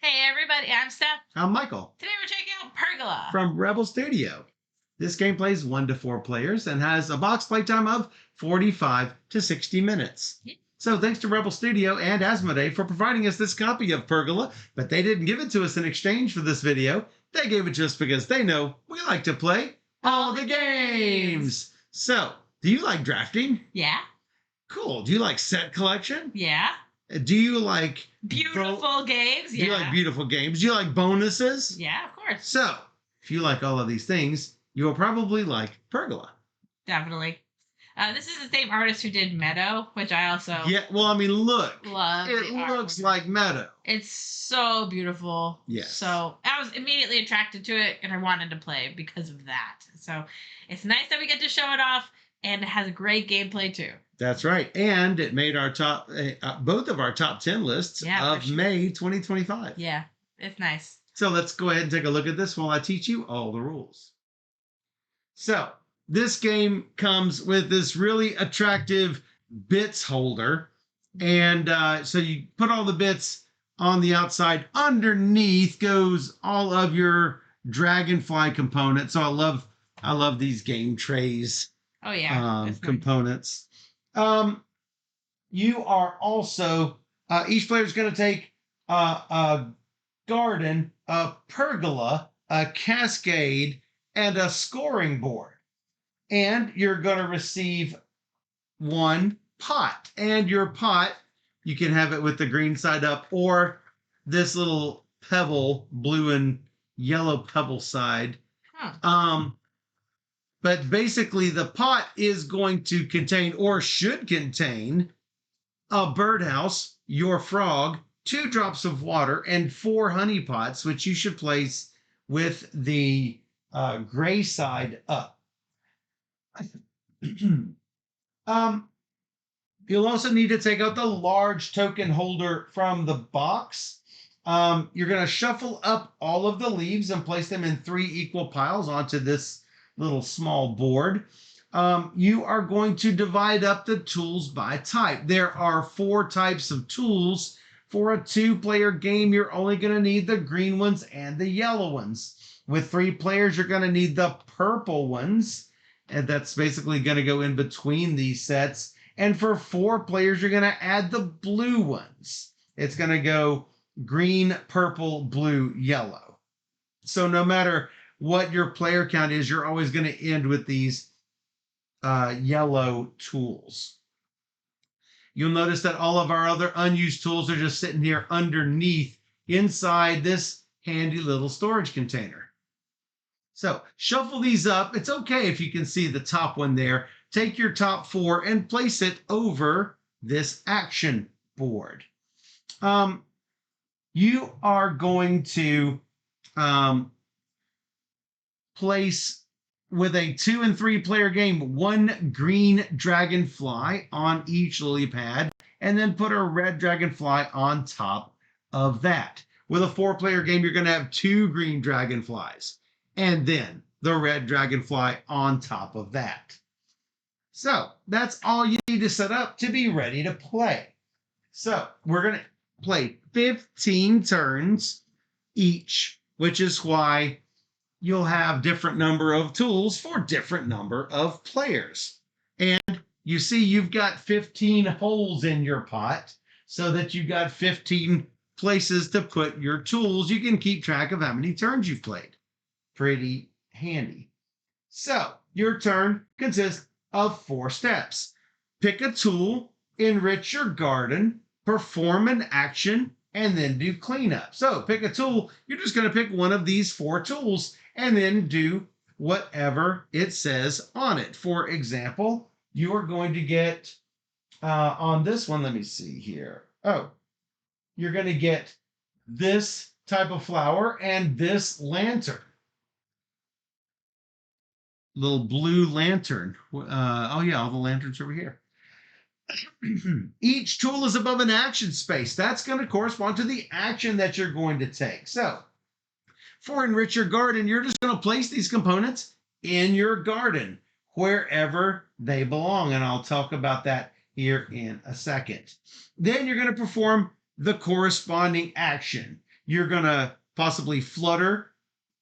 Hey everybody, I'm Steph. I'm Michael Today we're checking out Pergola. from Rebel Studio. This game plays 1 to 4 players and has a box playtime of 45 to 60 minutes. Yeah. So thanks to Rebel Studio and Asmodee for providing us this copy of Pergola, but they didn't give it to us in exchange for this video. They gave it to us because they know we like to play all the games. So, do you like drafting? Yeah. Cool. Do you like set collection? Yeah. Do you like Beautiful games. Do you like beautiful games? Do you like bonuses? Yeah, of course. So, if you like all of these things, you will probably like Pergola. Definitely. This is the same artist who did Meadow, which I also Look. love. It looks like Meadow. It's so beautiful. Yes. So I was immediately attracted to it, and I wanted to play because of that. So it's nice that we get to show it off, and it has a great gameplay too. That's right. And it made our top, both of our top 10 lists of May 2025. Yeah, it's nice. So let's go ahead and take a look at this while I teach you all the rules. So this game comes with this really attractive bits holder. And so you put all the bits on the outside. Underneath goes all of your dragonfly components. So I love these game trays. Oh yeah, components. You are also each player is going to take a garden, a pergola, a cascade, and a scoring board. And you're going to receive one pot. And your pot, you can have it with the green side up or this little pebble, blue and yellow pebble side. Huh. But basically, the pot is going to contain, or should contain, a birdhouse, your frog, 2 drops of water, and 4 honey pots, which you should place with the gray side up. You'll also need to take out the large token holder from the box. You're going to shuffle up all of the leaves and place them in 3 equal piles onto this little small board. You are going to divide up the tools by type. There are 4 types of tools. For a 2-player game, you're only going to need the green ones and the yellow ones. With 3 players, you're going to need the purple ones. And that's basically going to go in between these sets. And for 4 players, you're going to add the blue ones. It's going to go green, purple, blue, yellow. So no matter what your player count is, you're always going to end with these yellow tools. You'll notice that all of our other unused tools are just sitting here underneath inside this handy little storage container. So shuffle these up. It's okay if you can see the top one there. Take your top 4 and place it over this action board. You are going to place, with a 2 and 3 player game, 1 green dragonfly on each lily pad, and then put a red dragonfly on top of that. With a 4-player game, you're going to have 2 green dragonflies, and then the red dragonfly on top of that. So that's all you need to set up to be ready to play. So we're going to play 15 turns each, which is why you'll have different number of tools for different number of players. And you see you've got 15 holes in your pot so that you've got 15 places to put your tools. You can keep track of how many turns you've played. Pretty handy. So your turn consists of 4 steps. Pick a tool, enrich your garden, perform an action, and then do cleanup. So pick a tool. You're just going to pick one of these 4 tools and then do whatever it says on it. For example, you are going to get, on this one, let me see here. Oh, you're going to get this type of flower and this lantern. Little blue lantern. Oh yeah, all the lanterns over here. Each tool is above an action space. That's going to correspond to the action that you're going to take. So for enrich your garden, you're just going to place these components in your garden wherever they belong. And I'll talk about that here in a second. Then you're going to perform the corresponding action. you're going to possibly flutter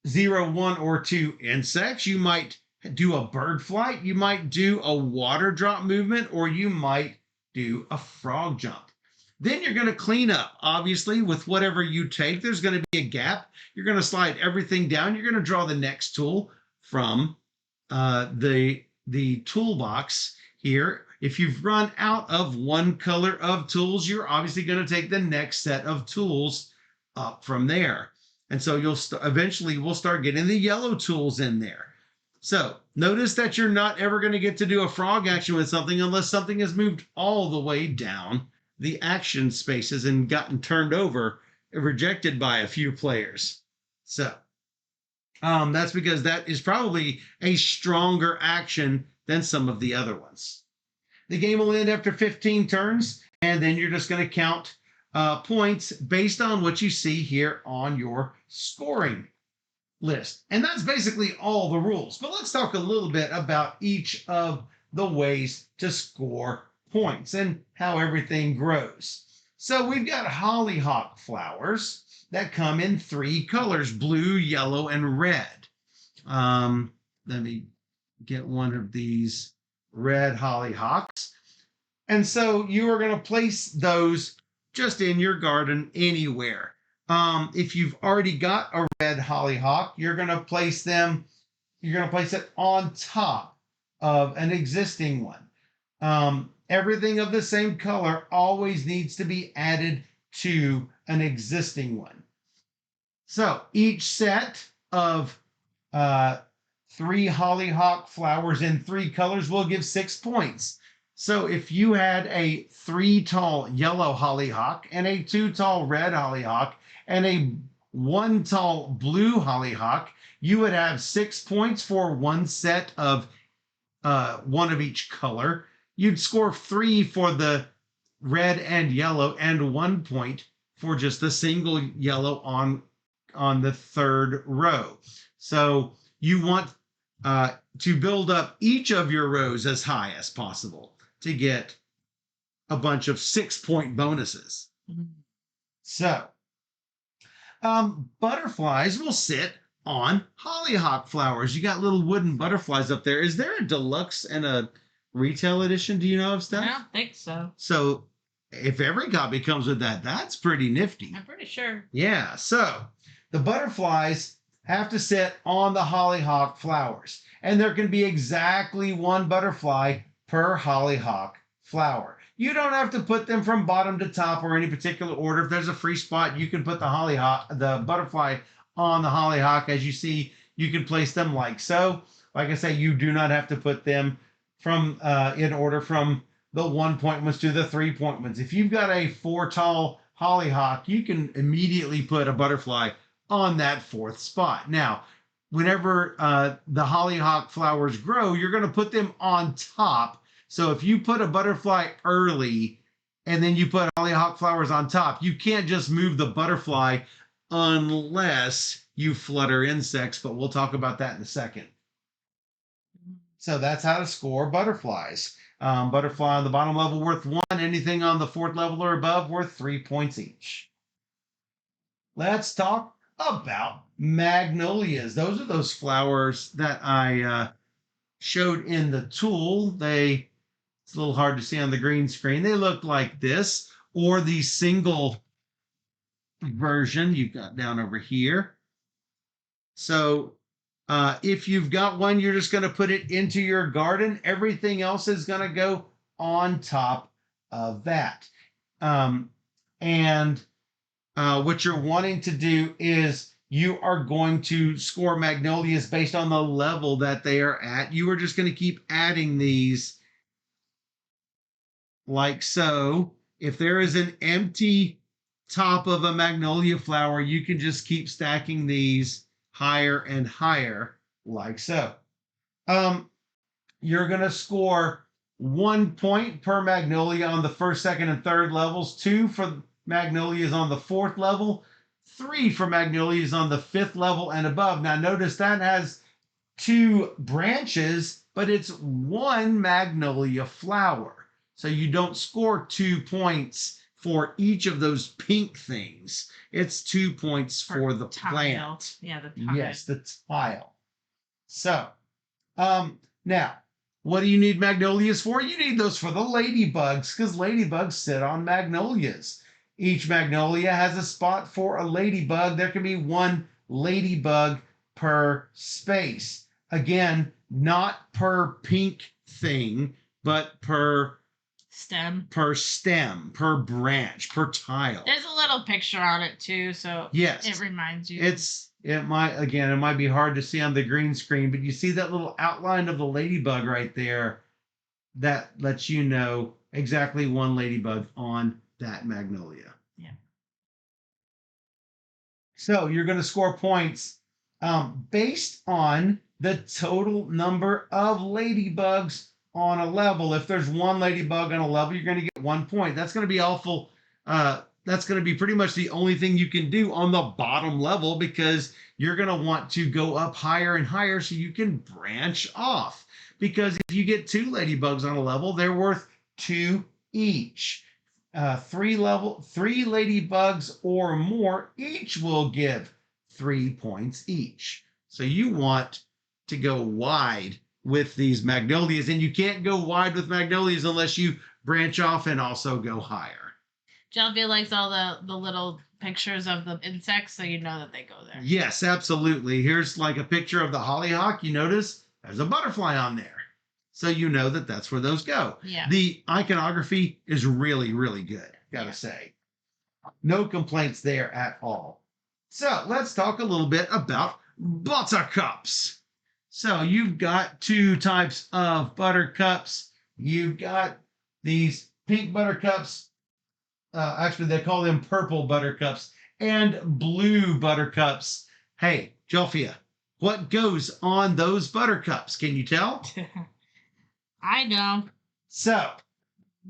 0, 1, or 2 insects. You might do a bird flight. You might do a water drop movement, or you might do a frog jump. Then you're going to clean up. Obviously, with whatever you take, there's going to be a gap. You're going to slide everything down. You're going to draw the next tool from the toolbox here. If you've run out of one color of tools, you're obviously going to take the next set of tools up from there. And so you'll eventually we'll start getting the yellow tools in there. So notice that you're not ever going to get to do a frog action with something unless something has moved all the way down the action spaces and gotten turned over, rejected by a few players. So that's because that is probably a stronger action than some of the other ones. The game will end after 15 turns, and then you're just going to count points based on what you see here on your scoring list. And that's basically all the rules. But let's talk a little bit about each of the ways to score points and how everything grows. So we've got hollyhock flowers that come in 3 colors, blue, yellow, and red. Let me get one of these red hollyhocks. And so you are going to place those just in your garden anywhere. If you've already got a red hollyhock, you're going to place it on top of an existing one. Everything of the same color always needs to be added to an existing one. So each set of 3 hollyhock flowers in 3 colors will give 6 points. So if you had a 3 tall yellow hollyhock and a 2 tall red hollyhock and a 1 tall blue hollyhock, you would have 6 points for one set of one of each color. You'd score 3 for the red and yellow and 1 point for just the single yellow on the third row. So you want to build up each of your rows as high as possible to get a bunch of 6-point bonuses. Mm-hmm. So butterflies will sit on hollyhock flowers. You got little wooden butterflies up there. Is there a deluxe and a retail edition? Do you know of, Steph? I don't think so. So if every copy comes with that, that's pretty nifty. I'm pretty sure. Yeah. So the butterflies have to sit on the hollyhock flowers, and there can be exactly 1 butterfly per hollyhock flower. You don't have to put them from bottom to top or any particular order. If there's a free spot, you can put the butterfly on the hollyhock. As you see, you can place them like so. Like I say, you do not have to put them from in order from the 1-point ones to the 3-point ones. If you've got a 4 tall hollyhock, you can immediately put a butterfly on that 4th spot. Now, whenever the hollyhock flowers grow, you're going to put them on top. So if you put a butterfly early and then you put hollyhock flowers on top, you can't just move the butterfly unless you flutter insects, but we'll talk about that in a second. So that's how to score butterflies. Butterfly on the bottom level worth 1, anything on the 4th level or above worth 3 points each. Let's talk about magnolias. Those are those flowers that I showed in the tool. It's a little hard to see on the green screen. They look like this, or the single version you've got down over here. So if you've got one, you're just going to put it into your garden. Everything else is going to go on top of that. What you're wanting to do is you are going to score magnolias based on the level that they are at. You are just going to keep adding these like so. If there is an empty top of a magnolia flower, you can just keep stacking these higher and higher like so. You're going to score 1 point per magnolia on the 1st, 2nd, and 3rd levels, 2 for magnolias on the 4th level, 3 for magnolias on the 5th level and above. Now notice that has 2 branches, but it's 1 magnolia flower. So you don't score 2 points for each of those pink things. It's 2 points for the tile. plant. Yeah, the tile. Yes, the tile. So, now, what do you need magnolias for? You need those for the ladybugs, because ladybugs sit on magnolias. Each magnolia has a spot for a ladybug. There can be one ladybug per space. Again, not per pink thing, but per stem, per branch, per tile. There's a little picture on it too, so yes, it reminds you. It might be hard to see on the green screen, but you see that little outline of the ladybug right there. That lets you know exactly one ladybug on that magnolia. Yeah. So you're going to score points based on the total number of ladybugs on a level. If there's one ladybug on a level, you're going to get 1 point. That's going to be awful. That's going to be pretty much the only thing you can do on the bottom level, because you're going to want to go up higher and higher so you can branch off. Because if you get 2 ladybugs on a level, they're worth 2 each. 3 ladybugs or more each will give 3 points each. So you want to go wide with these magnolias, and you can't go wide with magnolias unless you branch off and also go higher. Jelvia likes all the little pictures of the insects, so you know that they go there. Yes, absolutely. Here's like a picture of the hollyhock. You notice there's a butterfly on there. So you know that that's where those go. Yeah. The iconography is really, really good, gotta say. No complaints there at all. So let's talk a little bit about buttercups. So you've got 2 types of buttercups. You've got these pink buttercups. Actually, they call them purple buttercups and blue buttercups. Hey, Jelfia, what goes on those buttercups? Can you tell? I know. So,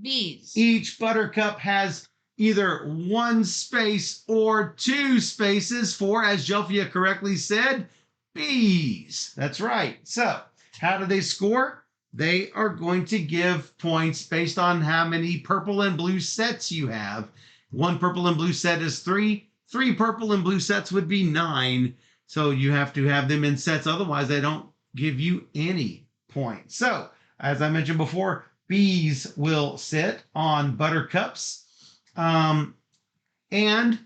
bees. Each buttercup has either 1 space or 2 spaces for, as Jelfia correctly said, bees. That's right. So, how do they score? They are going to give points based on how many purple and blue sets you have. 1 purple and blue set is 3. 3 purple and blue sets would be 9. So you have to have them in sets. Otherwise, they don't give you any points. So, as I mentioned before, bees will sit on buttercups. And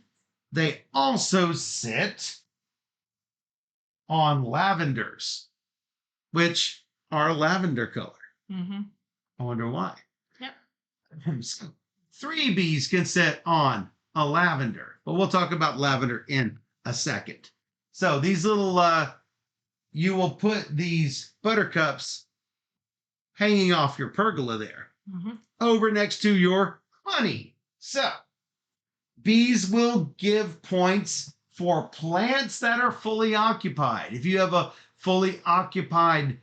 they also sit on lavenders, which are lavender color. Mm-hmm. I wonder why. Yep. 3 bees can sit on a lavender, but we'll talk about lavender in a second. So these little, you will put these buttercups hanging off your pergola there, over next to your honey. So bees will give points for plants that are fully occupied. If you have a fully occupied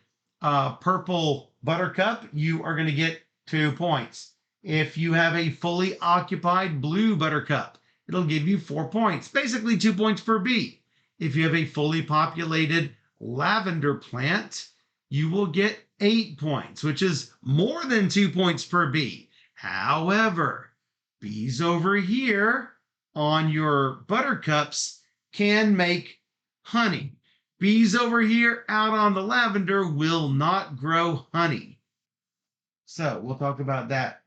purple buttercup, you are going to get 2 points. If you have a fully occupied blue buttercup, it'll give you 4 points, basically 2 points per bee. If you have a fully populated lavender plant, you will get 8 points, which is more than 2 points per bee. However, bees over here on your buttercups can make honey. Bees over here out on the lavender will not grow honey. So we'll talk about that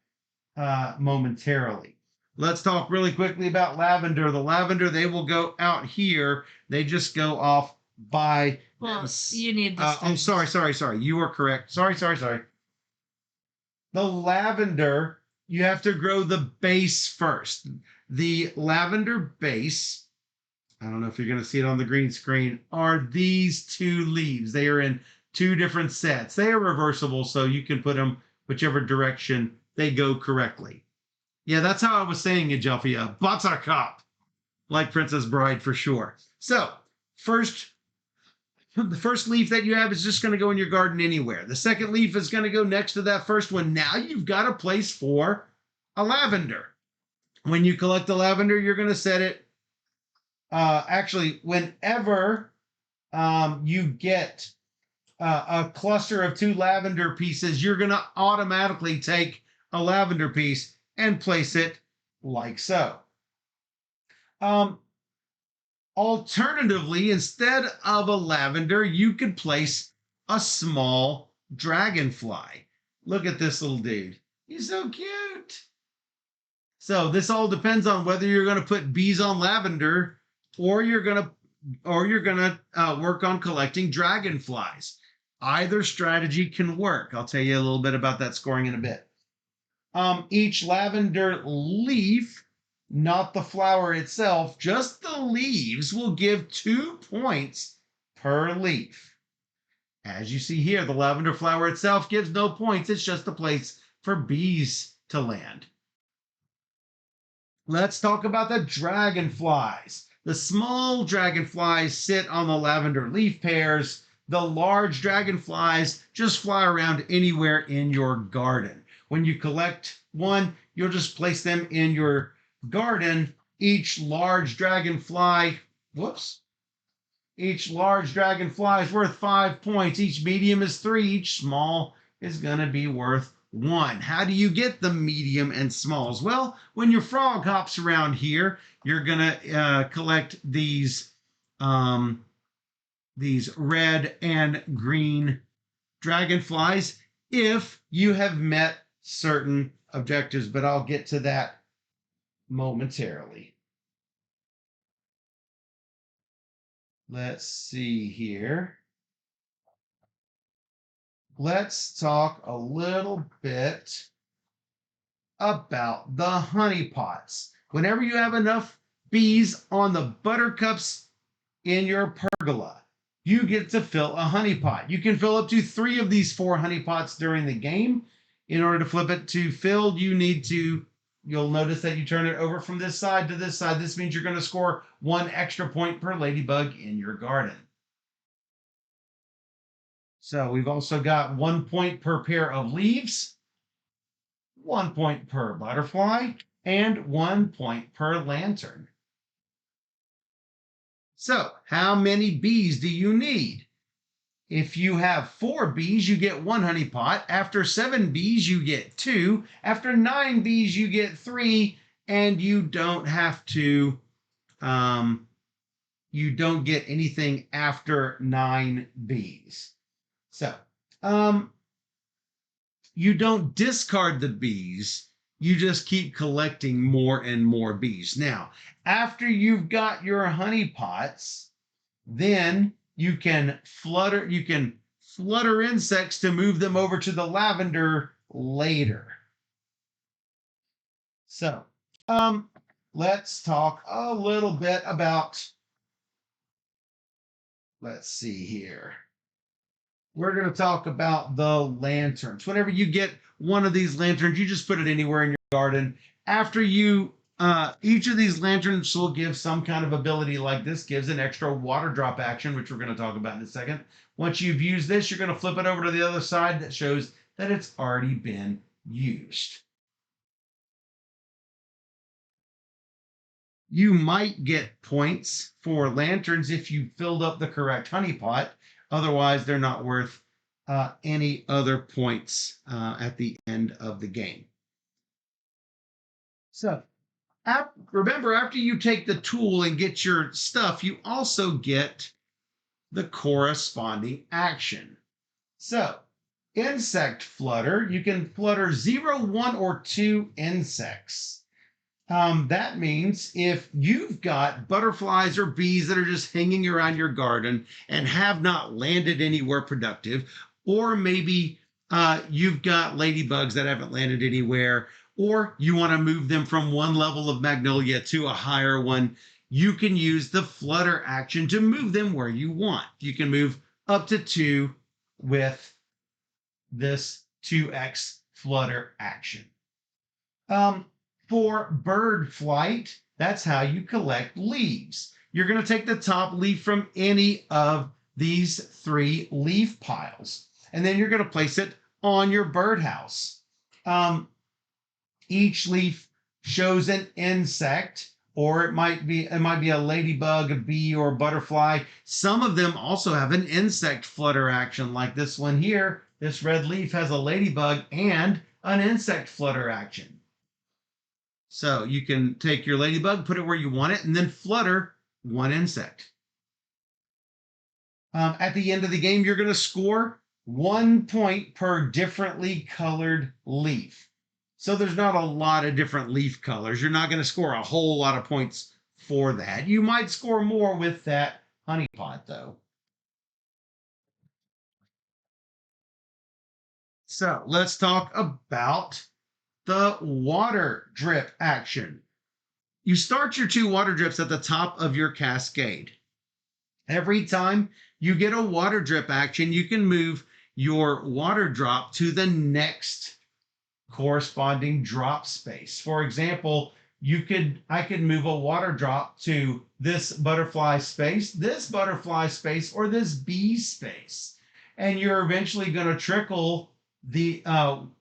momentarily. Let's talk really quickly about lavender. The lavender, they will go out here. They just go off by... Well, you need this. Oh, sorry. You are correct. Sorry. The lavender, you have to grow the base first. The lavender base, I don't know if you're going to see it on the green screen, are these 2 leaves. They are in 2 different sets. They are reversible, so you can put them whichever direction they go correctly. Yeah, that's how I was saying it, Jelfia. Buttercup, like Princess Bride for sure. So, the first leaf that you have is just going to go in your garden anywhere. The second leaf is going to go next to that first one. Now you've got a place for a lavender. When you collect the lavender, you're going to set it, actually, whenever you get a cluster of 2 lavender pieces, you're going to automatically take a lavender piece and place it like so. Um, Alternatively, instead of a lavender, you could place a small dragonfly. Look at this little dude. He's so cute. So this all depends on whether you're going to put bees on lavender or you're going to work on collecting dragonflies. Either strategy can work. I'll tell you a little bit about that scoring in a bit. Each lavender leaf, not the flower itself, just the leaves, will give 2 points per leaf. As you see here, the lavender flower itself gives no points. It's just a place for bees to land. Let's talk about the dragonflies. The small dragonflies sit on the lavender leaf pairs. The large dragonflies just fly around anywhere in your garden. When you collect one, you'll just place them in your garden. Each large dragonfly is worth 5 points. Each medium is 3. Each small is going to be worth 1. How do you get the medium and smalls? Well, when your frog hops around here, you're going to collect these red and green dragonflies if you have met certain objectives, but I'll get to that momentarily. Let's see here. Let's talk a little bit about the honey pots. Whenever you have enough bees on the buttercups in your pergola, you get to fill a honey pot. You can fill up to 3 of these 4 honey pots during the game. In order to flip it to filled, you'll notice that you turn it over from this side to this side. This means you're going to score 1 extra point per ladybug in your garden. So we've also got 1 point per pair of leaves, 1 point per butterfly, and 1 point per lantern. So how many bees do you need? If you have 4 bees, you get 1 honey pot. After 7 bees, you get 2. After 9 bees, you get 3. And you don't get anything after 9 bees. So, you don't discard the bees. You just keep collecting more and more bees. Now, after you've got your honey pots, then you can flutter insects to move them over to the lavender later. So, let's talk a little bit about, let's see here. We're going to talk about the lanterns. Whenever you get one of these lanterns, you just put it anywhere in your garden. After each of these lanterns will give some kind of ability, like this gives an extra water drop action, which we're going to talk about in a second. Once you've used this, you're going to flip it over to the other side. That shows that it's already been used. You might get points for lanterns if you filled up the correct honey pot. Otherwise, they're not worth any other points at the end of the game. So remember, after you take the tool and get your stuff, you also get the corresponding action. So insect flutter, you can flutter 0, 1, or 2 insects. That means if you've got butterflies or bees that are just hanging around your garden and have not landed anywhere productive, or maybe you've got ladybugs that haven't landed anywhere, or you want to move them from one level of magnolia to a higher one, you can use the flutter action to move them where you want. You can move up to 2 with this 2x flutter action. For bird flight, that's how you collect leaves. You're going to take the top leaf from any of these 3 leaf piles, and then you're going to place it on your birdhouse. Each leaf shows an insect, or it might be a ladybug, a bee, or a butterfly. Some of them also have an insect flutter action, like this one here. This red leaf has a ladybug and an insect flutter action. So you can take your ladybug, put it where you want it, and then flutter one insect. At the end of the game, you're going to score 1 point per differently colored leaf. So there's not a lot of different leaf colors. You're not going to score a whole lot of points for that. You might score more with that honey pot, though. So let's talk about the water drip action. You start your 2 water drips at the top of your cascade. Every time you get a water drip action, you can move your water drop to the next corresponding drop space. For example, I could move a water drop to this butterfly space, or this bee space. And you're eventually going to trickle the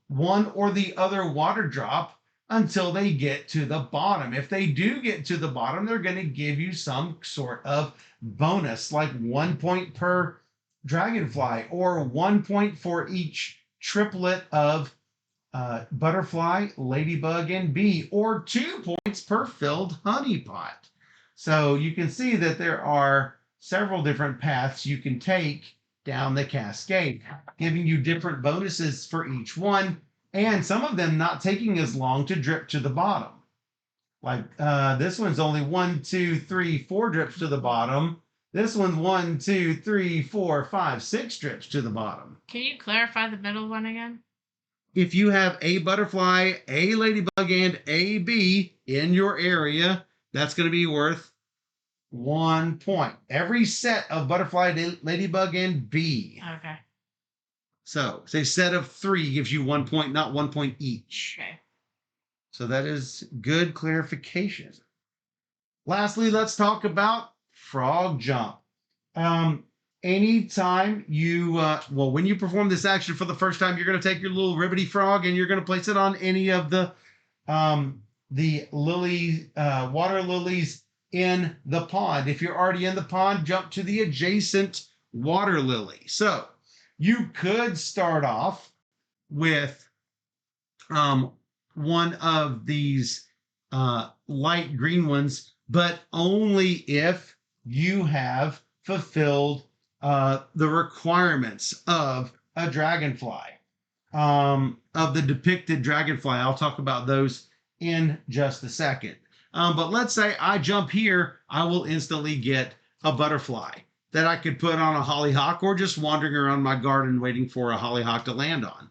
one or the other water drop until they get to the bottom. If they do get to the bottom, they're going to give you some sort of bonus, like 1 point per dragonfly, or 1 point for each triplet of butterfly, ladybug, and bee, or 2 points per filled honey pot. So you can see that there are several different paths you can take down the cascade, giving you different bonuses for each one, and some of them not taking as long to drip to the bottom. Like this one's only 1, 2, 3, 4 drips to the bottom. This one's 1, 2, 3, 4, 5, 6 drips to the bottom. Can you clarify the middle one again? If you have a butterfly, a ladybug, and a bee in your area, that's going to be worth 1 point. Every set of butterfly, ladybug, and bee. Okay. So, say set of 3 gives you 1 point, not 1 point each. Okay. So that is good clarification. Lastly, let's talk about frog jump. Anytime you, when you perform this action for the first time, you're going to take your little ribbity frog and you're going to place it on any of the water lilies in the pond. If you're already in the pond, jump to the adjacent water lily. So you could start off with one of these light green ones, but only if you have fulfilled the requirements of a dragonfly, of the depicted dragonfly. I'll talk about those in just a second. But let's say I jump here, I will instantly get a butterfly that I could put on a hollyhock, or just wandering around my garden waiting for a hollyhock to land on.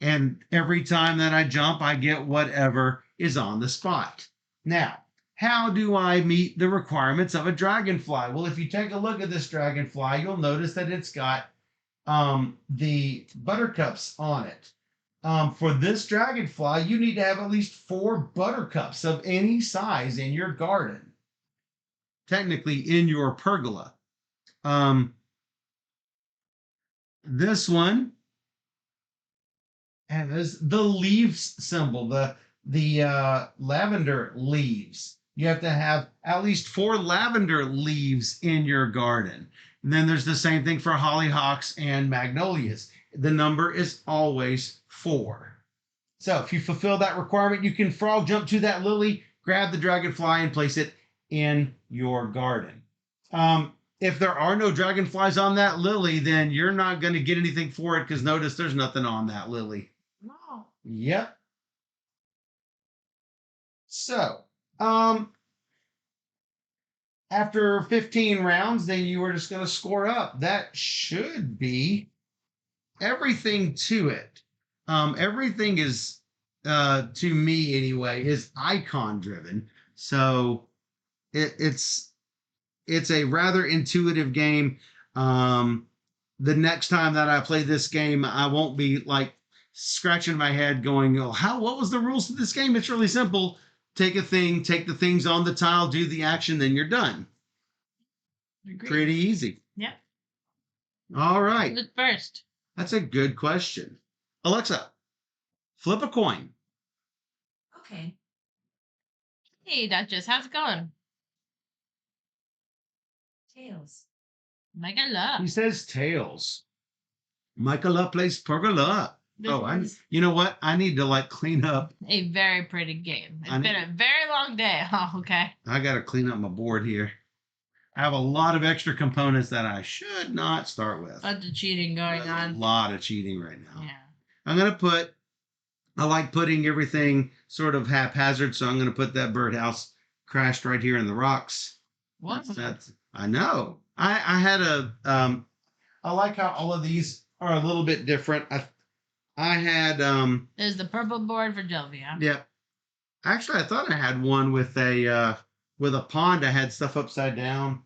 And every time that I jump, I get whatever is on the spot. Now, how do I meet the requirements of a dragonfly? Well, if you take a look at this dragonfly, you'll notice that it's got the buttercups on it. For this dragonfly, you need to have at least 4 buttercups of any size in your garden. Technically, in your pergola. This one has the leaves symbol, the lavender leaves. You have to have at least 4 lavender leaves in your garden. And then there's the same thing for hollyhocks and magnolias. The number is always 4. So if you fulfill that requirement, you can frog jump to that lily, grab the dragonfly, and place it in your garden. If there are no dragonflies on that lily, then you're not going to get anything for it, because notice there's nothing on that lily. Wow. Yep. So, after 15 rounds, then you are just going to score up. That should be everything to it. Everything is, to me anyway, is icon driven. So it's a rather intuitive game. The next time that I play this game, I won't be like scratching my head going, oh, what was the rules to this game? It's really simple. Take a thing, take the things on the tile, do the action, then you're done. Agreed. Pretty easy. Yep. All right. Who's first? That's a good question. Alexa, flip a coin. Okay. Hey, Duchess, how's it going? Tails. Michael up. He says tails. Michael plays Pergola. This Oh, was you know what? I need to like clean up. a very pretty game. I It's need- been a very long day. Oh, okay. I got to clean up my board here. I have a lot of extra components that I should not start with. Bunch of cheating going There's on. a lot of cheating right now. Yeah. I'm going to put, I like putting everything sort of haphazard, so I'm going to put that birdhouse crashed right here in the rocks. What? That's I know. I had I like how all of these are a little bit different. I had There's the purple board for Delvia. yeah. Actually I thought I had one with a pond. I had stuff upside down.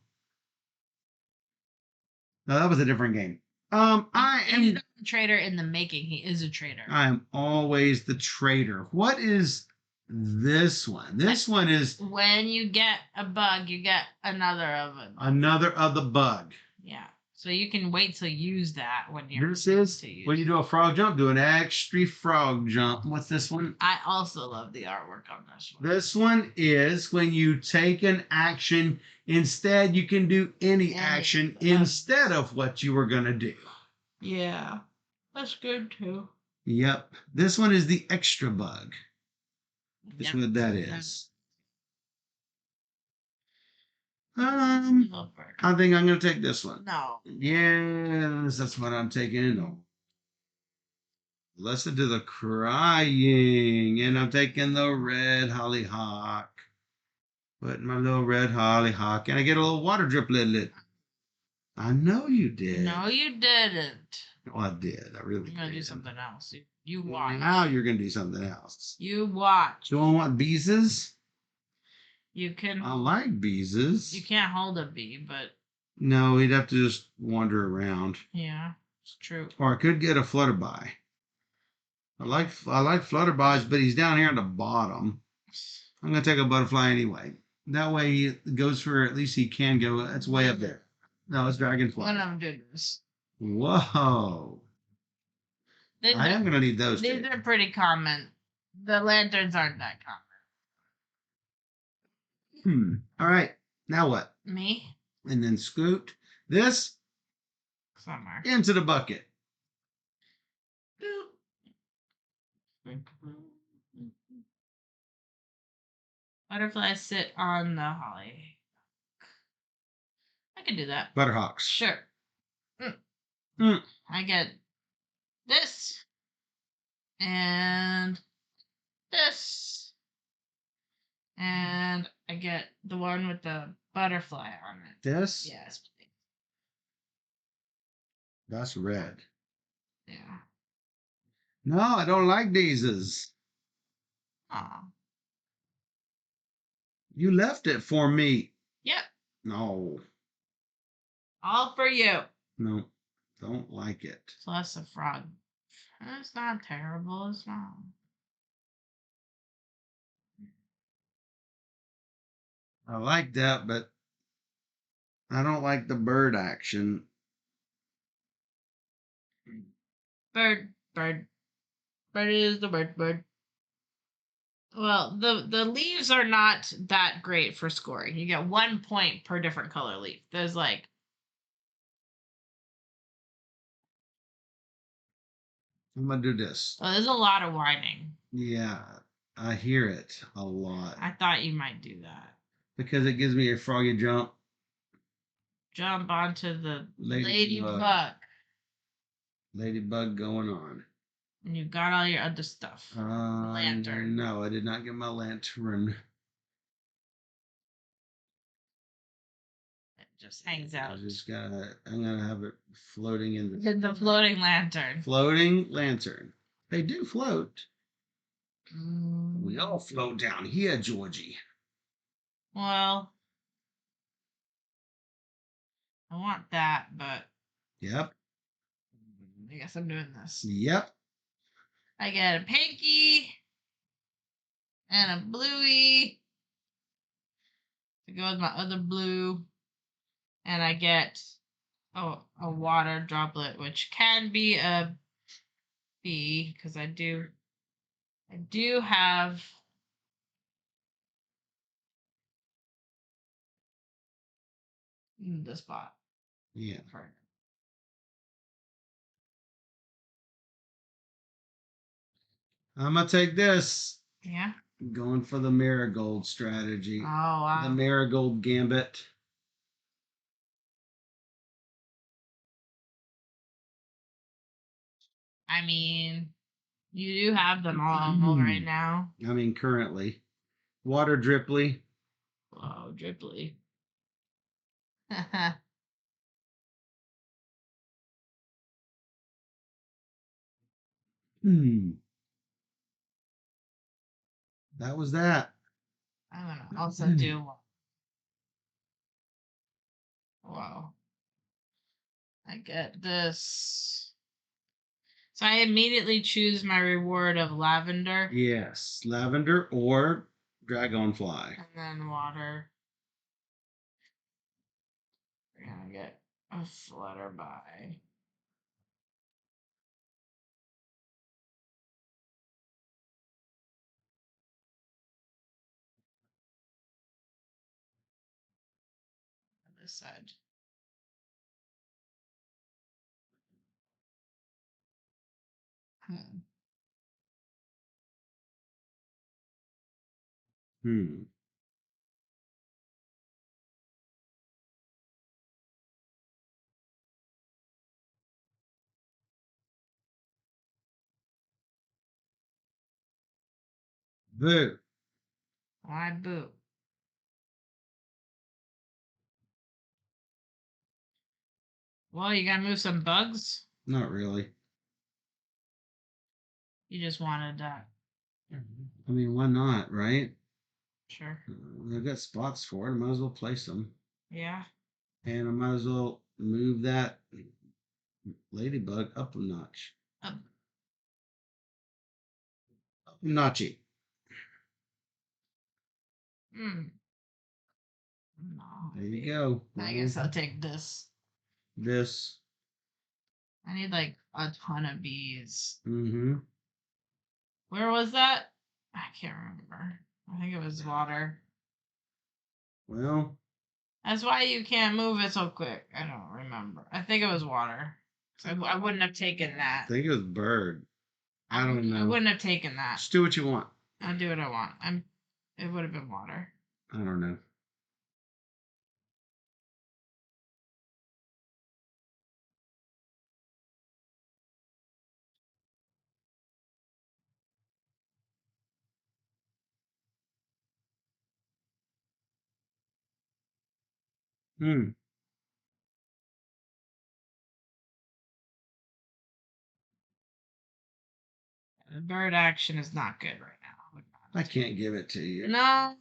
No, that was a different game. He's not a traitor in the making. He is a traitor. I am always the traitor. What is this one? This one is When you get a bug, you get another of it. another of the bug. Yeah. So you can wait to use that when you're This is to use. when you do a frog jump, do an extra frog jump. What's this one? I also love the artwork on this one. This one is when you take an action. Instead, you can do any action instead of what you were going to do. Yeah. That's good too. Yep. This one is the extra bug. That's what that is. I think I'm going to take this one. No. Yes, that's what I'm taking. No. Listen to the crying. And I'm taking the red hollyhock. Putting my little red hollyhock. And I get a little water driplet. I know you did. No, you didn't. Well, I did. I really You're gonna did. do something else. You watch. Now you're going to do something else. You watch. Do I want beeses? You can. I like beeses. You can't hold a bee, but No, he'd have to just wander around. yeah, it's true. Or I could get a flutterby. I like flutterbys, but he's down here at the bottom. I'm gonna take a butterfly anyway. That way he goes for at least he can go. It's way up there. No, it's dragonfly. One of them did this. Whoa! I am gonna need those. These are pretty common. The lanterns aren't that common. All right. Now what? Me? And then scoot this Somewhere. into the bucket. Butterflies sit on the holly. I can do that. Butterhawks. Sure. I get this and this, and I get the one with the butterfly on it. This? Yes. That's red. Yeah. No, I don't like these. Aw. You left it for me. Yep. No, All for you. no, don't like it. Plus a frog. It's not terrible. It's not. I like that, but I don't like the bird action. Bird. Bird is the bird. Well, the leaves are not that great for scoring. You get 1 point per different color leaf. There's like I'm gonna do this. oh, there's a lot of whining. Yeah, I hear it a lot I thought you might do that. because it gives me a froggy jump. Jump onto the Ladybug. Ladybug going on. And you got all your other stuff. Lantern. No, I did not get my lantern. It just hangs out. I'm gonna have it floating in the. It's the floating lantern. Floating lantern. They do float. Mm, We all float down here, Georgie. well, I want that, but Yep. I guess I'm doing this. Yep. I get a pinky and a bluey to go with my other blue, and I get a water droplet, which can be a bee because I do have the spot Yeah. for I'm gonna take this. Yeah. Going for the marigold strategy. Oh wow. The marigold gambit. I mean, you do have them all right now. I mean, currently. Water dripply. Oh, dripply. That was that. I'm gonna also do. Wow. I get this. So I immediately choose my reward of lavender. Yes, lavender or dragonfly. And then water. We're gonna get a flutter by. On this side. Hmm. Hmm. Boo. Why boo? Well, you gotta move some bugs. Not really. You just wanted that. I mean, why not, right? Sure. They've got spots for it. I might as well place them. Yeah. And I might as well move that ladybug up a notch. Oh. Up a notchy. Hmm. No. There you go. I guess I'll take this. This. I need like a ton of bees. Mm-hmm. Where was that? I can't remember. I think it was water. Well, That's why you can't move it so quick. I don't remember. I think it was water. So I wouldn't have taken that. I think it was bird. I don't know. I wouldn't have taken that. Just do what you want. I'll do what I want. It would have been water. I don't know. Hmm. The bird action is not good right now. I can't give it to you. No.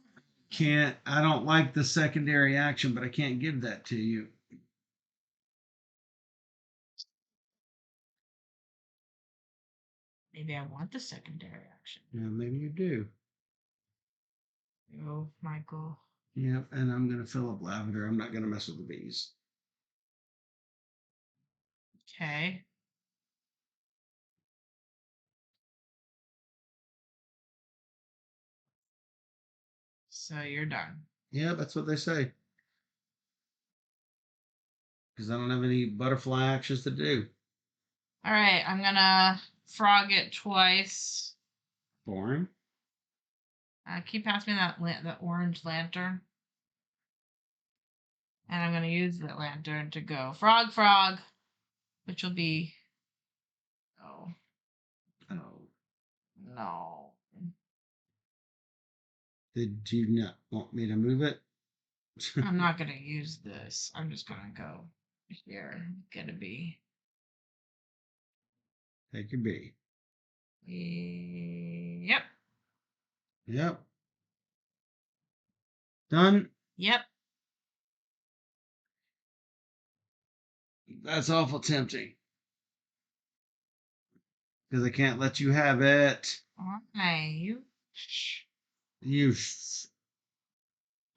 Can't. I don't like the secondary action, but I can't give that to you. Maybe I want the secondary action. Yeah, maybe you do. Oh, Michael. Yep, and I'm gonna fill up lavender. I'm not gonna mess with the bees. Okay. So you're done. Yeah, that's what they say. Because I don't have any butterfly actions to do. All right. I'm gonna frog it twice. Boring. Keep passing me that orange lantern. And I'm gonna use that lantern to go frog, frog, which will be. Oh Oh. no. Did you not want me to move it? I'm not gonna use this. I'm just gonna go here. Get a bee. Take your bee. Yep. Yep. Done. Yep. That's awful tempting. Because I can't let you have it. Why you? You.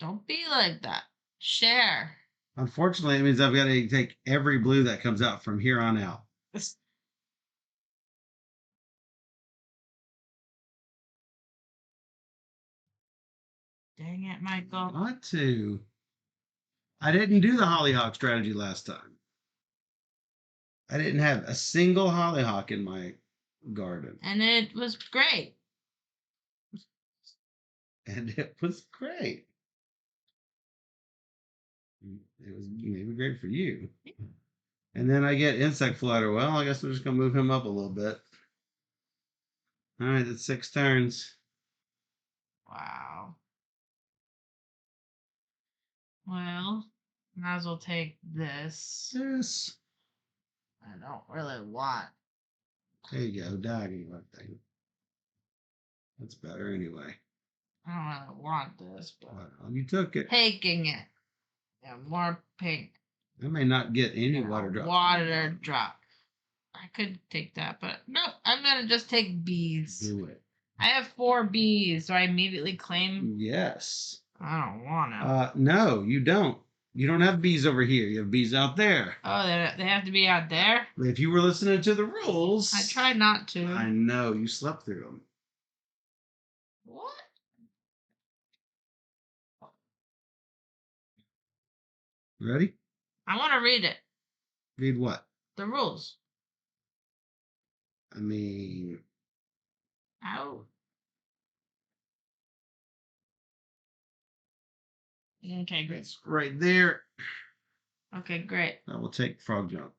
Don't be like that. Share. Unfortunately, it means I've got to take every blue that comes out from here on out. Dang it, Michael. Got to. I didn't do the hollyhock strategy last time. I didn't have a single hollyhock in my garden. And it was great. And it was great. It was maybe great for you. And then I get insect flutter. Well, I guess we're just gonna move him up a little bit. All right, that's 6 turns. Wow. Well, might as well take this. Yes. I don't really want. There you go, doggy thing. That's better anyway. I don't really want this, but Well, you took it. taking it. Yeah, more pink. I may not get any Yeah, water drops. Water drop. I could take that, but no, I'm gonna just take bees. Do it. I have 4 bees, so I immediately claim. Yes. I don't want to. No, you don't. You don't have bees over here. You have bees out there. Oh, they have to be out there. If you were listening to the rules, I try not to. I know you slept through them. What? Ready? I want to read it. Read what? The rules. I mean, Ow. Okay, great. it's right there. Okay, great. I will take frog jump.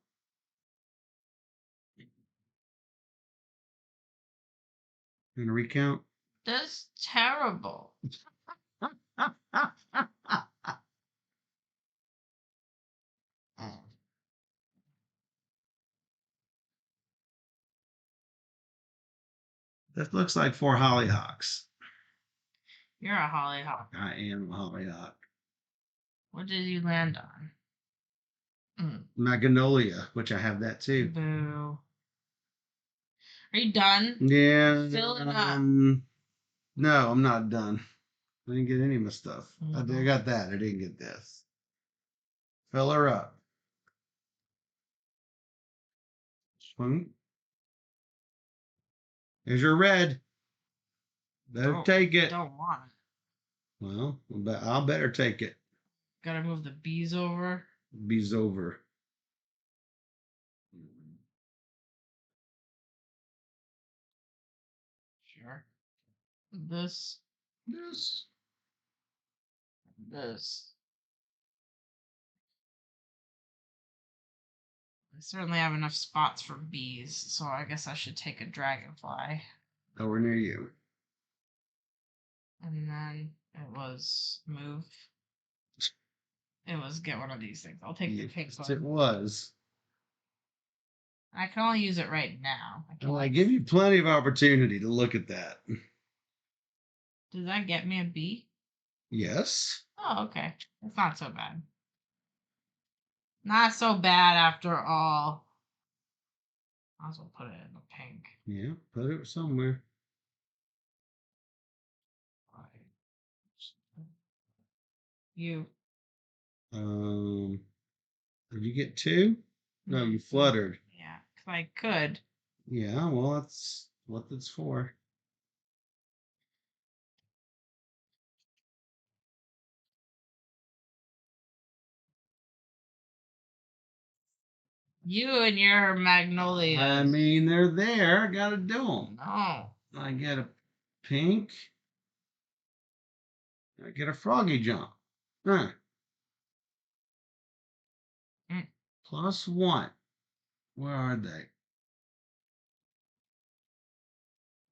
Gonna recount. That's terrible. That looks like 4 hollyhocks. You're a hollyhock. I am a hollyhock. What did you land on? Magnolia, which I have that too. Boo. Are you done? Yeah. Fill it up. No, I'm not done. I didn't get any of my stuff. I got that. I didn't get this. Fill her up. Swing. There's your red. Better take it. Don't want it. Well, I'll better take it. Gotta move the bees over. Bees over. Sure. This. Yes. This. I certainly have enough spots for bees, so I guess I should take a dragonfly. Nowhere near you. And then it was move. It was get one of these things. I'll take the pink Yes, it one. was. I can only use it right now. Well, I give you plenty of opportunity to look at that. Does that get me a bee? Yes. Oh, okay. It's not so bad. Not so bad after all. Might as well put it in the pink. Yeah, put it somewhere. You. Did you get 2? No, you fluttered. Yeah, because I could. Yeah, well, that's what that's for. You and your magnolias. I mean, they're there. I gotta do them. No. I get a pink. I get a froggy jump. Huh. +1. Where are they?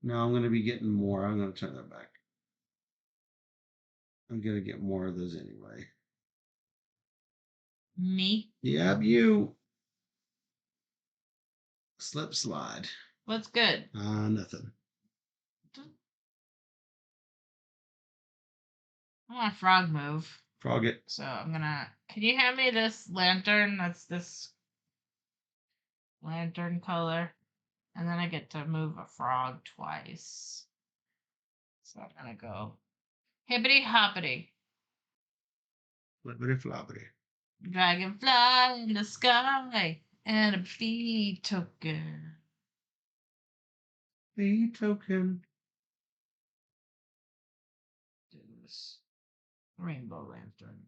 No, I'm going to be getting more. I'm going to turn that back. I'm going to get more of those anyway. Me? Yep, you. Slip slide. What's good? Nothing. I want a frog move. Frog it. So I'm gonna. Can you hand me this lantern? That's this lantern color. And then I get to move a frog twice. So I'm gonna go hippity hoppity. Flippity floppity. Dragonfly in the sky and a bee token. The token. Do this rainbow lantern.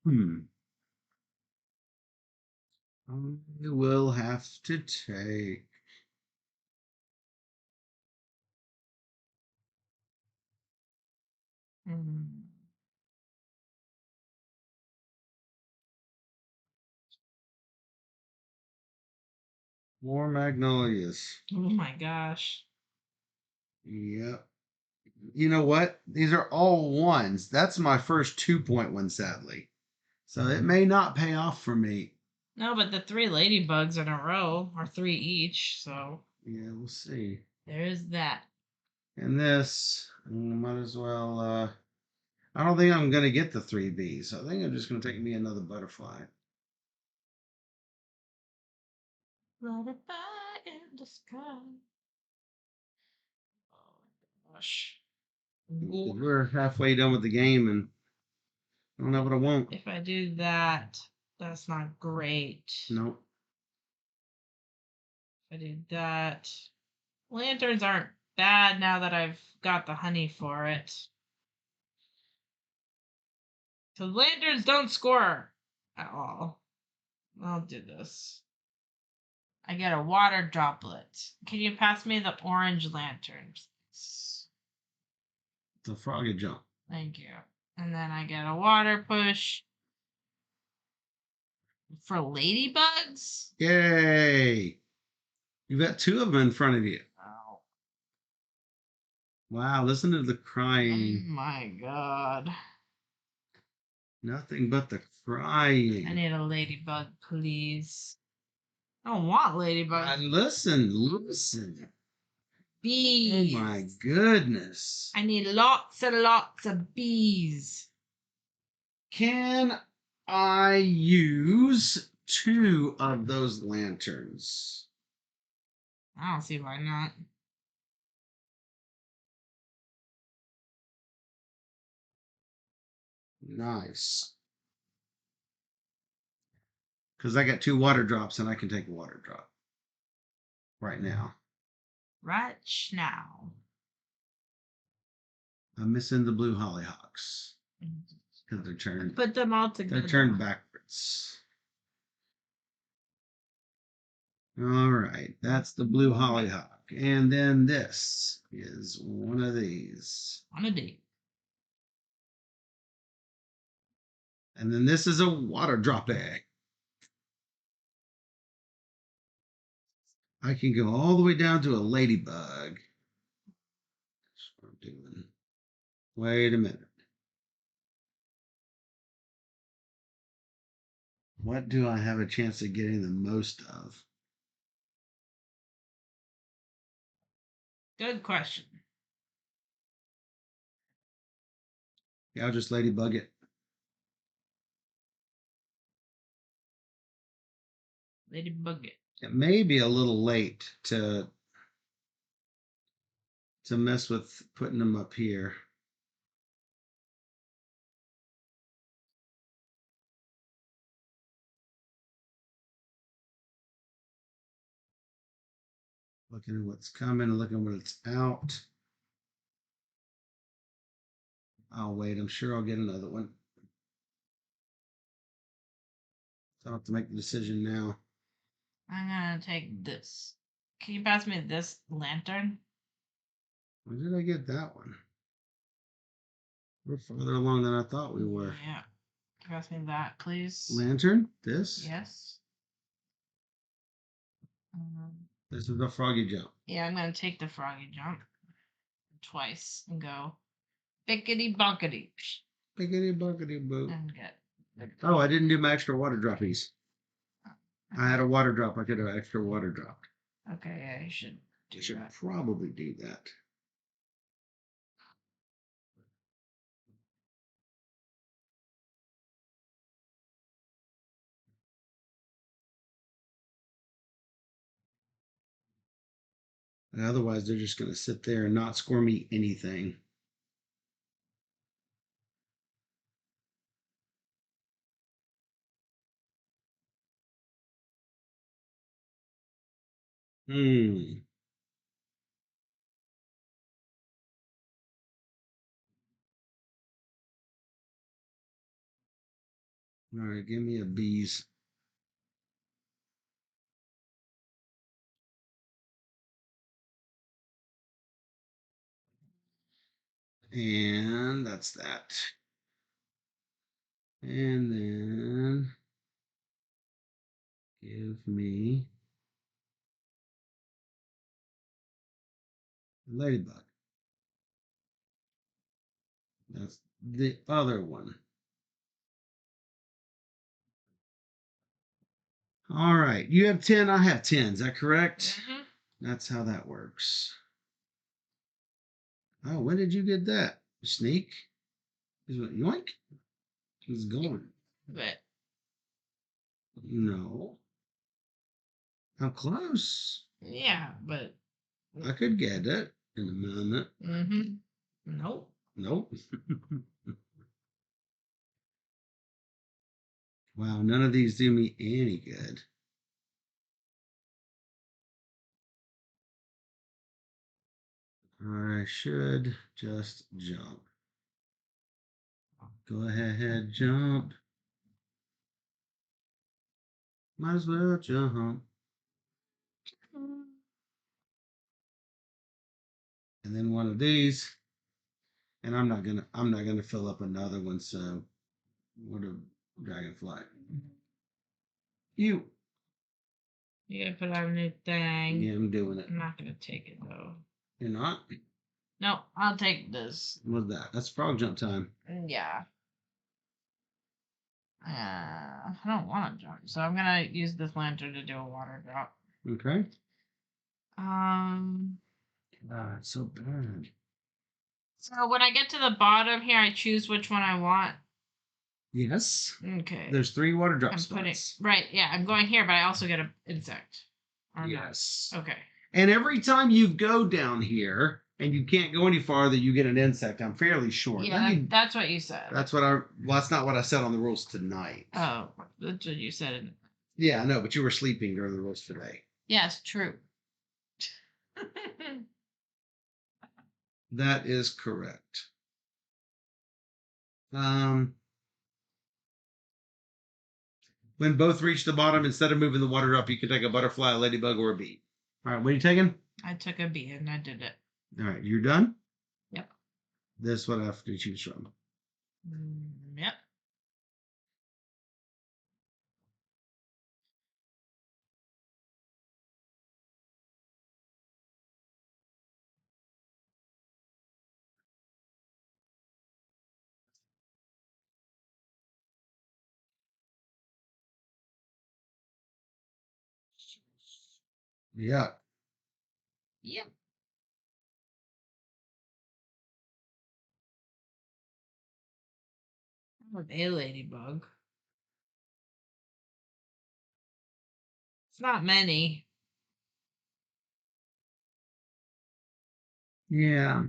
I will have to take. Hmm. More magnolias. Oh my gosh. Yep. You know what? These are all ones. That's my first 2-point one, sadly. So it may not pay off for me. No, but the 3 ladybugs in a row are 3 each, so Yeah, we'll see. there's that. And this, might as well. I don't think I'm gonna get the 3 Bs. So I think I'm just gonna take me another butterfly. Butterfly in the sky. Oh my gosh. We're halfway done with the game, and I don't know what I want. If I do that, that's not great. Nope. If I do that, lanterns aren't bad now that I've got the honey for it. So lanterns don't score at all. I'll do this. I get a water droplet. Can you pass me the orange lantern, please? The froggy jump. Thank you. And then I get a water push for ladybugs. Yay! You got 2 of them in front of you. Oh, Wow, listen to the oh crying. my god. Nothing but the I crying. need a ladybug, please. I don't want ladybugs. Listen. Bees. Oh my goodness. I need lots and lots of bees. Can I use 2 of those lanterns? I don't see why not. Nice. Because I got 2 water drops and I can take a water drop right now. Right now. I'm missing the blue hollyhocks because Put them all together. they're turned backwards. All right, that's the blue hollyhock. And then this is one of these. On a date. And then this is a water drop egg. I can go all the way down to a ladybug. That's what I'm doing. Wait a minute. What do I have a chance of getting the most of? Good question. Yeah, I'll just ladybug it. Ladybug it. It may be a little late to mess with putting them up here. Looking at what's coming, looking what's out. I'll wait. I'm sure I'll get another one. So I'll have to make the decision now. I'm gonna take this. Can you pass me this lantern? Where did I get that one? We're farther along than I thought we were. Yeah. Can you pass me that, please? Lantern? This? Yes. This is the froggy jump. Yeah, I'm gonna take the froggy jump twice and go bickety bonkety Biggity buckety boo. and get. Oh, I didn't do my extra water droppies. I had a water drop. I could have extra water dropped. Okay, yeah, you should do I should that. probably do that. And otherwise, they're just going to sit there and not score me anything. Hmm. All right, give me a bees. And that's that. And then give me a ladybug. That's the other one. All right. You have 10, I have 10. Is that correct? Mm-hmm. That's how that works. Oh, when did you get that? Sneak? Yoink? He's gone. But No. How close? yeah, but I could get it in a minute. mm-hmm. Nope. Nope. Wow, none of these do me any good. I should just jump. Go ahead, jump. Might as well jump. And then one of these. And I'm not gonna fill up another one, so what a dragonfly. You You gotta put on a new thing. Yeah, I'm doing it. I'm not gonna take it though. You're not? No, I'll take this. What's that? That's frog jump time. Yeah. I don't want to jump, so I'm gonna use this lantern to do a water drop. Okay. Um. Ah, it's so bad. So when I get to the bottom here, I choose which one I want. Yes. Okay. There's 3 water drop I'm putting spots. right. Yeah, I'm going here, but I also get an insect. Or Yes. not. Okay. And every time you go down here and you can't go any farther, you get an insect. I'm fairly sure. Yeah, that's what you said. That's well, that's not what I said on the rules tonight. Oh, that's what you said. Yeah, I know, but you were sleeping during the rules today. Yes, true. That is correct. When both reach the bottom, instead of moving the water up, you can take a butterfly, a ladybug, or a bee. All right, what are you taking? I took a bee and I did it. All right, you're done? Yep. This is what I have to choose from. Yep. Yeah. Yep. With a ladybug. It's not many. Yeah.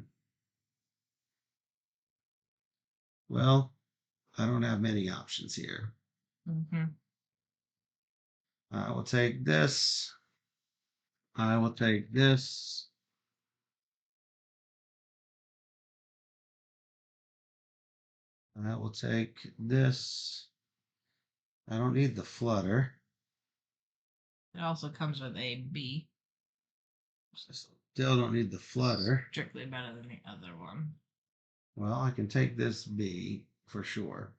Well, I don't have many options here. Mm-hmm. I will take this. I will take this. I will take this. I don't need the flutter. It also comes with a bee. Still don't need the flutter. Strictly better than the other one. Well, I can take this bee for sure.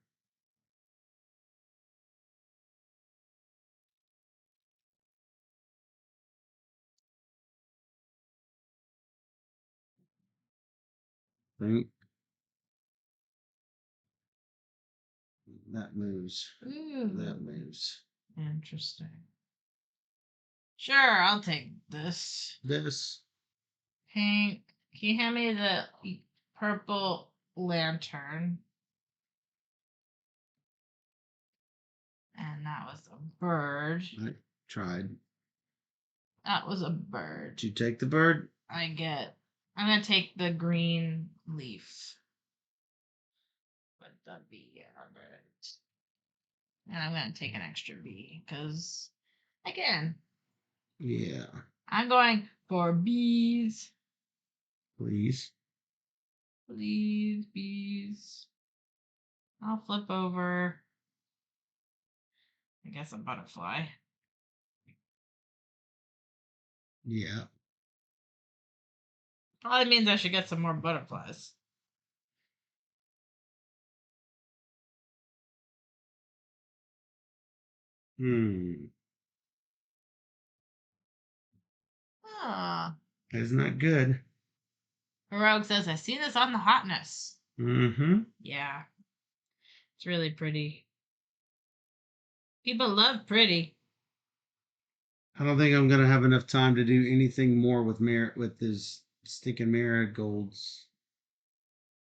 Think that moves. Ooh. That moves. Interesting. Sure, I'll take this. This. Pink. Can you hand me the purple lantern? And that was a bird. I tried. That was a bird. Did you take the bird? I'm gonna take the green leaf. Put the bee on it. And I'm gonna take an extra bee, because again, Yeah. I'm going for bees. Please. Please, bees. I'll flip over. I guess a butterfly. Yeah. Probably means I should get some more butterflies. Hmm. Ah. Isn't that good? Heroic says, I see this on the hotness. Mm-hmm. Yeah. It's really pretty. People love pretty. I don't think I'm gonna have enough time to do anything more with this stinking marigolds.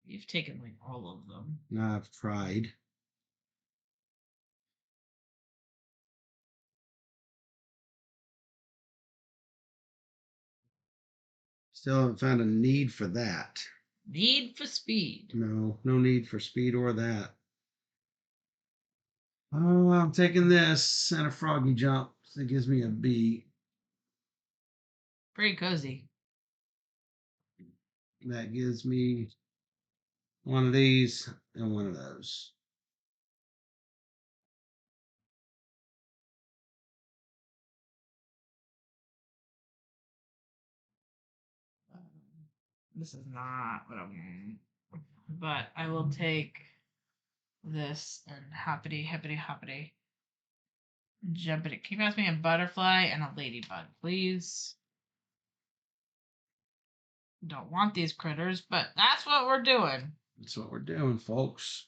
You've taken like all of them. I've tried. Still haven't found a need for that. Need for speed. No, no need for speed or that. Oh, I'm taking this and a froggy jump. That gives me a B. Pretty cozy. That gives me one of these and one of those. This is not what I want. But I will take this and hoppity, hippity, hoppity. Jumpity. Can you pass me a butterfly and a ladybug, please? Don't want these critters, but that's what we're doing. That's what we're doing, folks.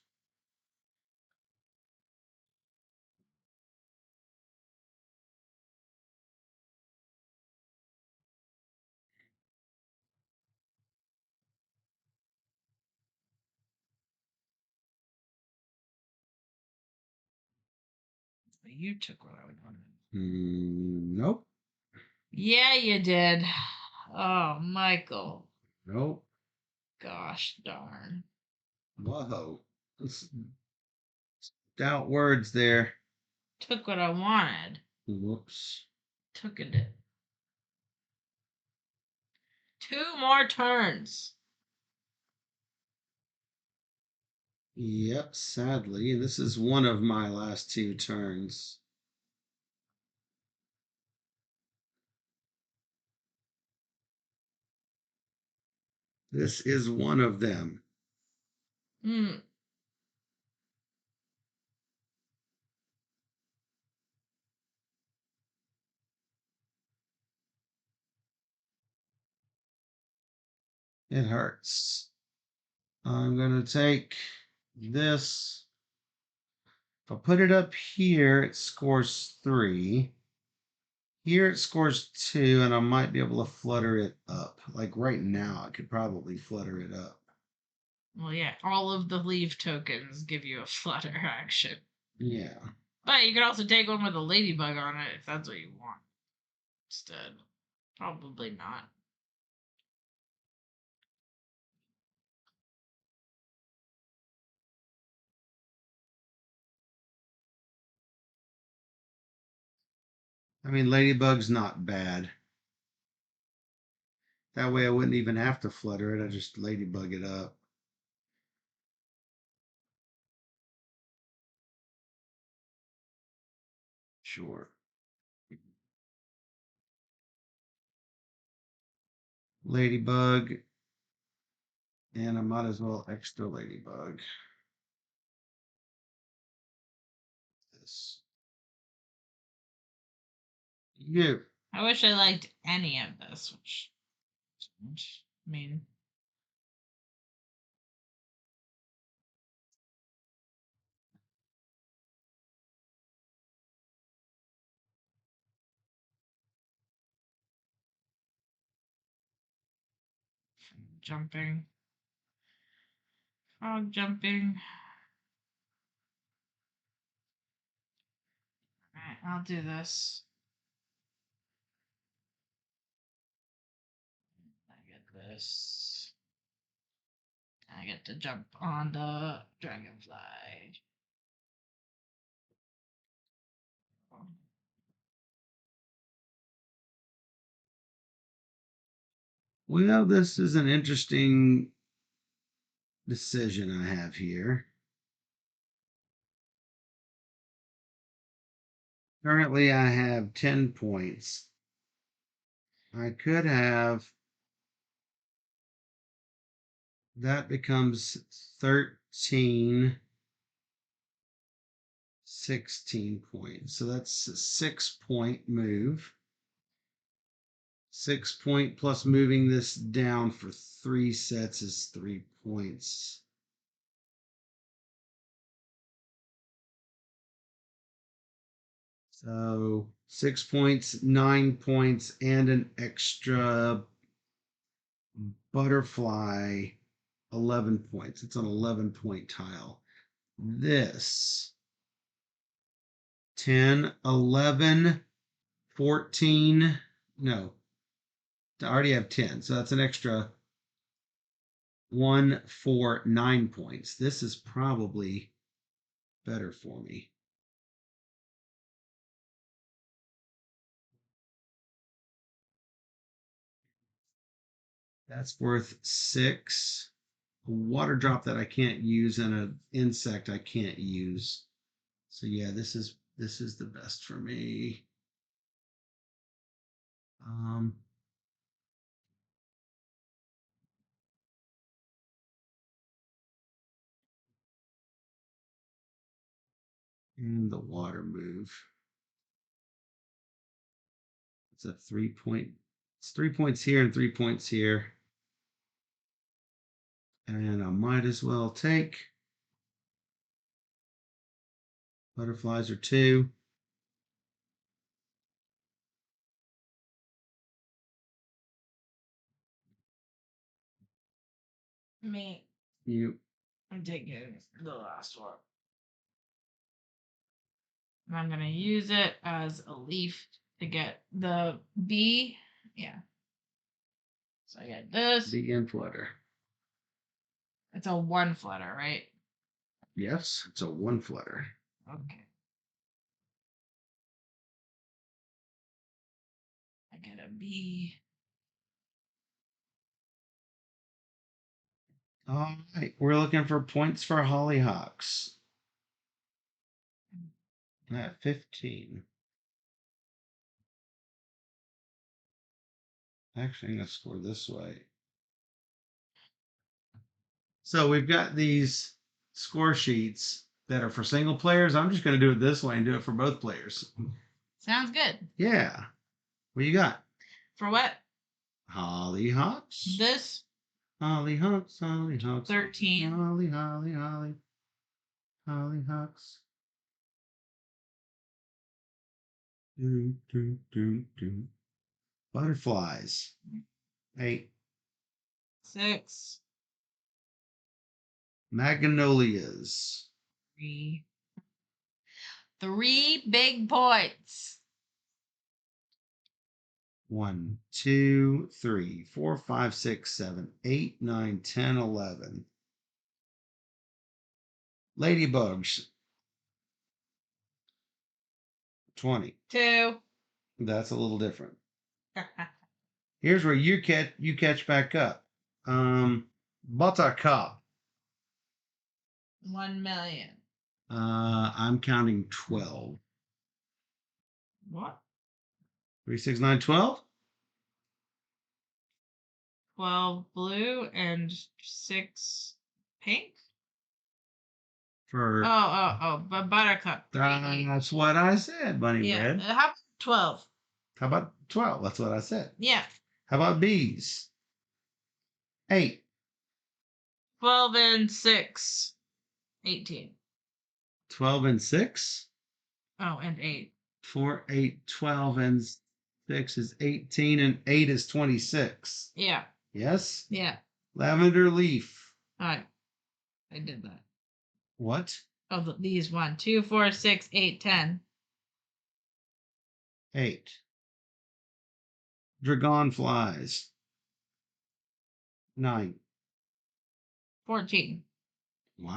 You took what I wanted. Nope. Yeah, you did. Oh, Michael. Nope. Gosh darn. Whoa. That's stout words there. Took what I wanted. Whoops. Took it. 2 more turns. Yep, sadly. This is one of my last 2 turns. This is one of them. Hmm. It hurts. I'm going to take this. If I put it up here, it scores 3. Here it scores 2, and I might be able to flutter it up. Like right now, I could probably flutter it up. Well, yeah, all of the leave tokens give you a flutter action. Yeah. But you could also take one with a ladybug on it if that's what you want instead. Probably not. I mean, Ladybug's not bad. That way I wouldn't even have to flutter it. I just Ladybug it up. Sure. Ladybug. And I might as well extra Ladybug. This. You. I wish I liked any of this, which I mean, jumping, frog jumping. Alright, I'll do this. I get this. I get to jump on the dragonfly. Well, this is an interesting decision I have here. Currently, I have 10 points. I could have. That becomes 13, 16 points. So that's a 6-point move. 6-point plus moving this down for 3 sets is 3 points. So 6 points, 9 points, and an extra butterfly, 11 points. It's an 11-point tile. This 10, 11, 14. No, I already have 10. So that's an extra 1, 4, 9 points. This is probably better for me. That's worth 6. A water drop that I can't use and an insect I can't use. So yeah, this is the best for me. Um, and the water move. It's a 3-point. It's 3 points here and 3 points here. And I might as well take. Butterflies are 2. Me. You. I'm taking the last one. And I'm gonna use it as a leaf to get the bee. Yeah. So I get this. The in flutter. It's a 1 flutter, right? Yes, it's a 1 flutter. Okay. I get a bee. All right, we're looking for points for hollyhocks. At 15. Actually, I'm going to score this way. So we've got these score sheets that are for single players. I'm just going to do it this way and do it for both players. Sounds good. Yeah. What you got? For what? Hollyhocks. This Hollyhocks, hollyhocks. 13. Hollyhocks. Do. Butterflies. 8. 6. Magnolias. 3. 3 big points. 1, 2, 3, 4, 5, 6, 7, 8, 9, 10, 11. Ladybugs. 20. 2. That's a little different. Here's where you catch back up. Buttercup. 1 million. I'm counting 12. What? 3, 6, 9, 12. 12 blue and 6 pink. For But buttercup. 3. that's what I said, Bunny Yeah. Bread. How about 12? How about 12? That's what I said. Yeah. How about bees? 8. 12 and 6. 18. 12 and 6. Oh, and 8. 4, 8, 12, and 6 is 18, and 8 is 26. Yeah. Yes? Yeah. Lavender leaf. All right. I did that. What? Oh, these 1, 2, 4, 6, 8, 10. 8. Dragonflies. 9. 14. Wow.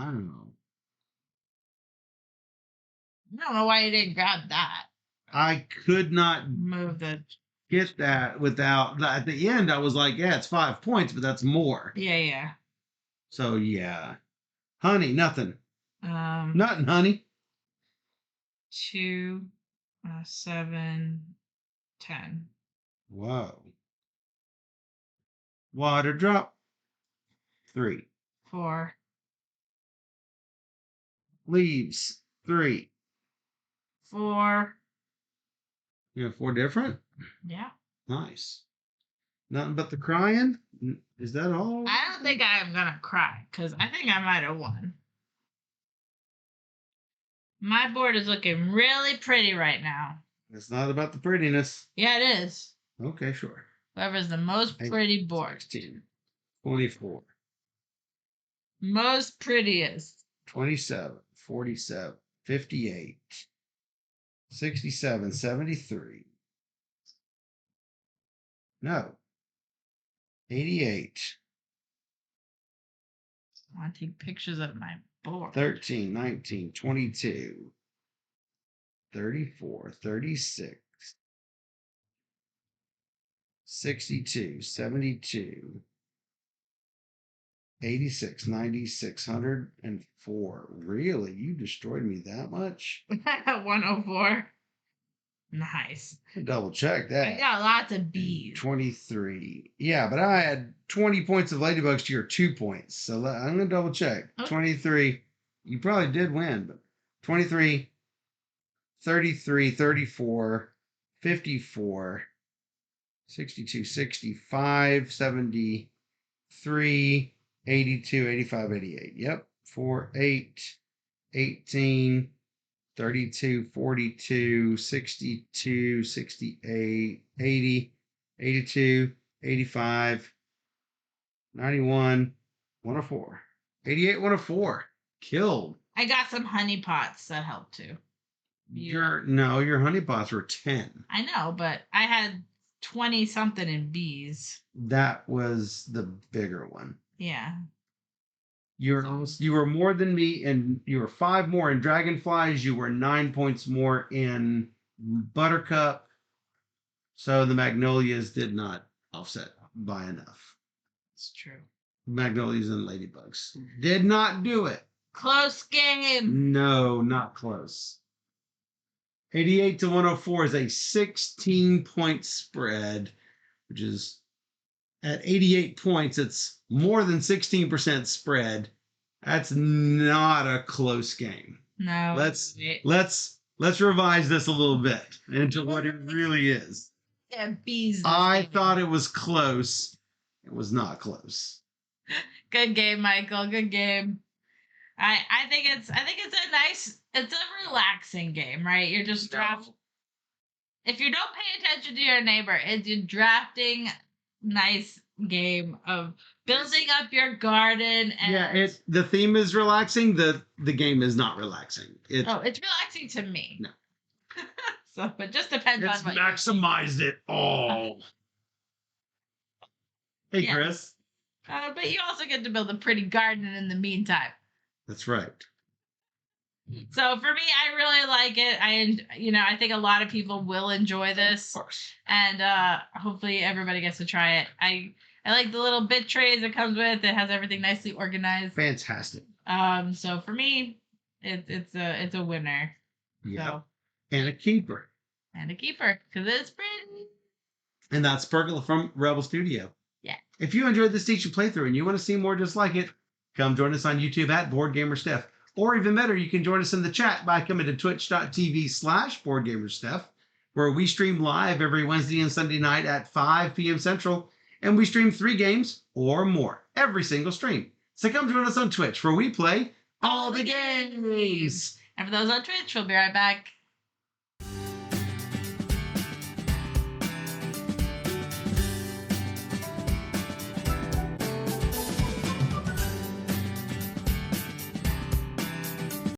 I don't know why you didn't grab that. I could not Move the. get that without, at the end, I was like, yeah, it's 5 points, but that's more. Yeah. So, yeah. Honey, nothing. Um. Nothing, honey. 2. 7, 10. Whoa. Water drop. 3. 4. Leaves. 3. 4. You have 4 different? Yeah. Nice. Nothing but the crying? Is that all? I don't think I'm gonna cry because I think I might have won. My board is looking really pretty right now. It's not about the prettiness. Yeah, it is. Okay, sure. Whoever's the most pretty board. 16. 24. Most prettiest. 27. 47. 58. 67. 73. No. 88. I want to take pictures of my board. 13. 19. 22. 34. 36. 62. 72. 86, 96, 104. Really? You destroyed me that much? 104. Nice. Double check that. I got lots of B's. 23. Yeah, but I had 20 points of ladybugs to your 2 points. So I'm going to double check. Okay. 23. You probably did win, but 23, 33, 34, 54, 62, 65, 73, 82, 85, 88. Yep. 4, 8, 18, 32, 42, 62, 68, 80, 82, 85, 91, 104. 88, 104. Killed. I got some honey pots that helped too. Your honey pots were 10. I know, but I had 20 something in B's. That was the bigger one. Yeah. You were more than me, and you were 5 more in Dragonflies. You were 9 points more in Buttercup. So the Magnolias did not offset by enough. It's true. Magnolias and Ladybugs did not do it. Close game. No, not close. 88 to 104 is a 16-point spread, which is at 88 points. It's more than 16% spread. That's not a close game. No. Let's revise this a little bit into what it really is. Yeah, B's. I thought it was close. It was not close. Good game, Michael. Good game. I think it's a relaxing game, right? You're just drafting. If you don't pay attention to your neighbor, it's a drafting nice game of building up your garden. And the theme is relaxing. The game is not relaxing. It's relaxing to me. No. So it just depends on what maximized it all. Hey, yeah. Chris. But you also get to build a pretty garden in the meantime. That's right. So for me, I really like it. I think a lot of people will enjoy this. Of course. And hopefully everybody gets to try it. I like the little bit trays it comes with. It has everything nicely organized. Fantastic. So for me, it's a winner. Yeah. So. And a keeper. And a keeper, because it's pretty. And that's Pergola from Rebel Studio. Yeah. If you enjoyed this teaching playthrough and you want to see more just like it, come join us on YouTube at BoardGamerSteph. Or even better, you can join us in the chat by coming to twitch.tv/BoardGamerSteph, where we stream live every Wednesday and Sunday night at 5 p.m. Central, and we stream 3 games or more every single stream. So come join us on Twitch, where we play all the games. And for those on Twitch, we'll be right back.